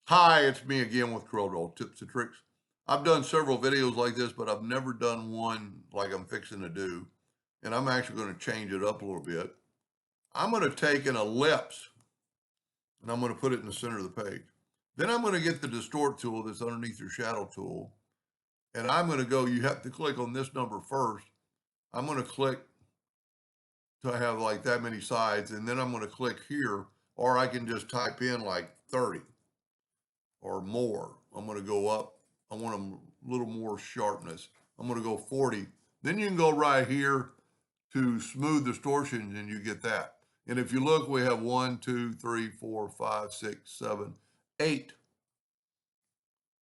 Hi, it's me again with Corel Tips and Tricks. I've done several videos like this, but I've never done one like I'm fixing to do. And I'm actually going to change it up a little bit. I'm going to take an ellipse and I'm going to put it in the center of the page. Then I'm going to get the distort tool that's underneath your shadow tool. And I'm going to go, you have to click on this number first. I'm going to click to have like that many sides. And then I'm going to click here, or I can just type in like 30. Or more. I'm going to go up. I want a little more sharpness. I'm going to go 40. Then you can go right here to smooth distortions and you get that. And if you look, we have 1, 2, 3, 4, 5, 6, 7, 8.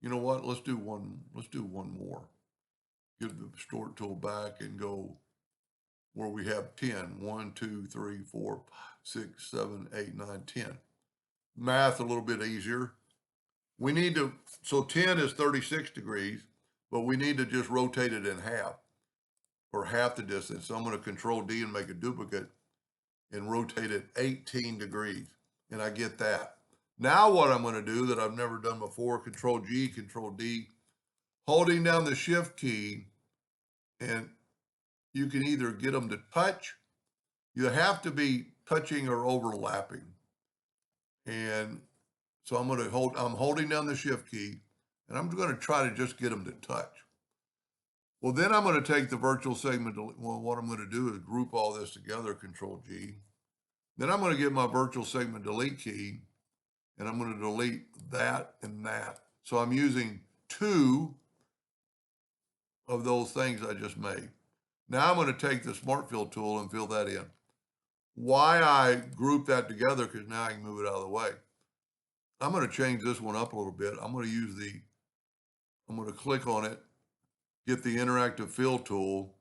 You know what? Let's do one. Let's do one more. Give the distort tool back and go where we have 10. 1, 2, 3, 4, 5, 6, 7, 8, 9, 10. Math a little bit easier. We need to, so 10 is 36 degrees, but we need to just rotate it in half or half the distance. So I'm going to control D and make a duplicate and rotate it 18 degrees. And I get that. Now what I'm going to do that I've never done before, control G, control D, holding down the shift key, and you can either get them to touch, you have to be touching or overlapping. And so I'm holding down the shift key and I'm going to try to just get them to touch. Well, then I'm going to take the virtual segment. Well, what I'm going to do is group all this together, control G. Then I'm going to get my virtual segment delete key and I'm going to delete that and that. So I'm using two of those things I just made. Now I'm going to take the smart fill tool and fill that in. Why I group that together, because now I can move it out of the way. I'm going to change this one up a little bit. I'm going to click on it, get the interactive fill tool,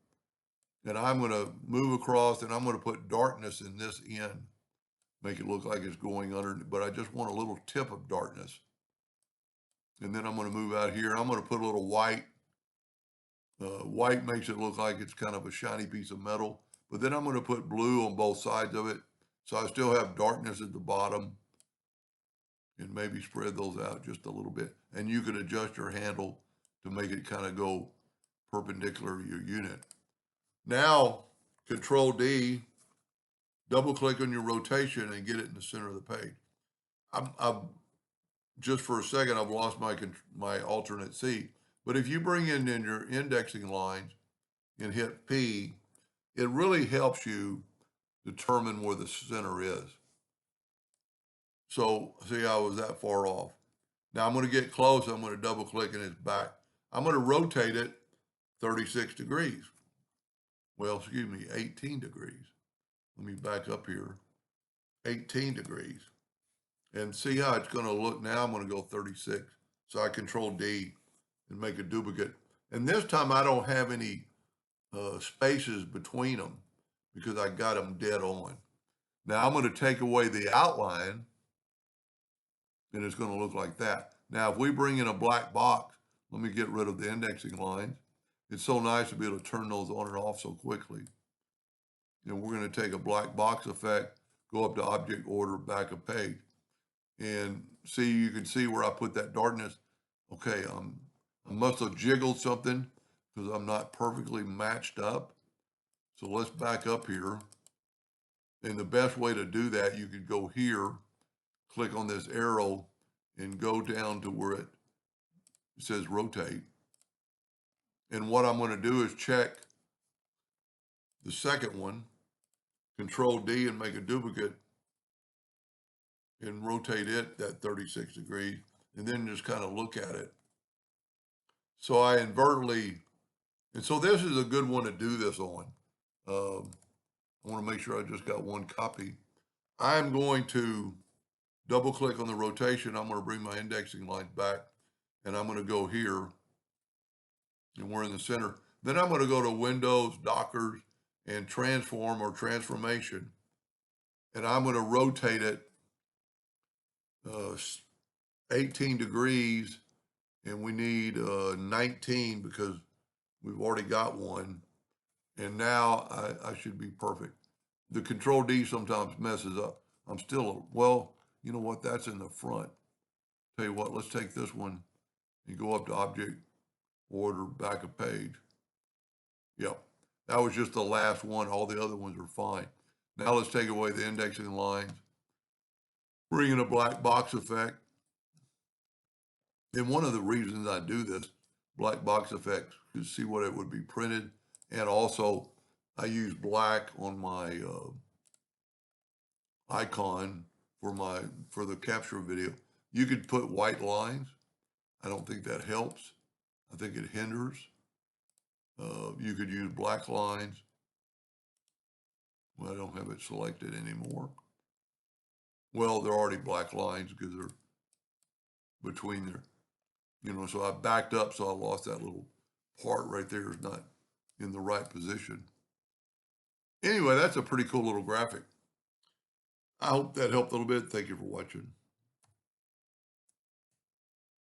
and I'm going to move across and I'm going to put darkness in this end, make it look like it's going under, but I just want a little tip of darkness. And then I'm going to move out here. I'm going to put a little white. White makes it look like it's kind of a shiny piece of metal, but then I'm going to put blue on both sides of it. So I still have darkness at the bottom and maybe spread those out just a little bit. And you can adjust your handle to make it kind of go perpendicular to your unit. Now, control D, double click on your rotation and get it in the center of the page. I'm just for a second, I've lost my alternate C. But if you bring in your indexing lines and hit P, it really helps you determine where the center is. So see, I was that far off. Now I'm going to get close. I'm going to double click and it's back. I'm going to rotate it 36 degrees. Well, excuse me, 18 degrees. Let me back up here. 18 degrees. And see how it's going to look now. I'm going to go 36. So I control D and make a duplicate. And this time I don't have any spaces between them because I got them dead on. Now I'm going to take away the outline and it's going to look like that. Now, if we bring in a black box, let me get rid of the indexing lines. It's so nice to be able to turn those on and off so quickly. And we're going to take a black box effect, go up to object order, back a page. And see, you can see where I put that darkness. Okay, I must have jiggled something because I'm not perfectly matched up. So let's back up here. And the best way to do that, you could go here, click on this arrow, and go down to where it says rotate. And what I'm going to do is check the second one, control D and make a duplicate and rotate it that 36 degrees and then just kind of look at it. So I invertly, and so this is a good one to do this on. I want to make sure I just got one copy. I'm going to double click on the rotation. I'm going to bring my indexing lines back and I'm going to go here and we're in the center. Then I'm going to go to Windows, Dockers, and Transform or Transformation. And I'm going to rotate it 18 degrees and we need 19 because we've already got one. And now I should be perfect. The control D sometimes messes up. I'm still, well, you know what? That's in the front. Tell you what, let's take this one and go up to object, order, back a page. Yep, that was just the last one. All the other ones are fine. Now let's take away the indexing lines, bring in a black box effect. And one of the reasons I do this black box effect is to see what it would be printed. And also I use black on my icon for the capture video. You could put white lines. I don't think that helps. I think it hinders. You could use black lines. Well, I don't have it selected anymore. Well, they're already black lines because they're between there. So I backed up, so I lost that little part right there. Is not in the right position. Anyway, that's a pretty cool little graphic. I hope that helped a little bit. Thank you for watching.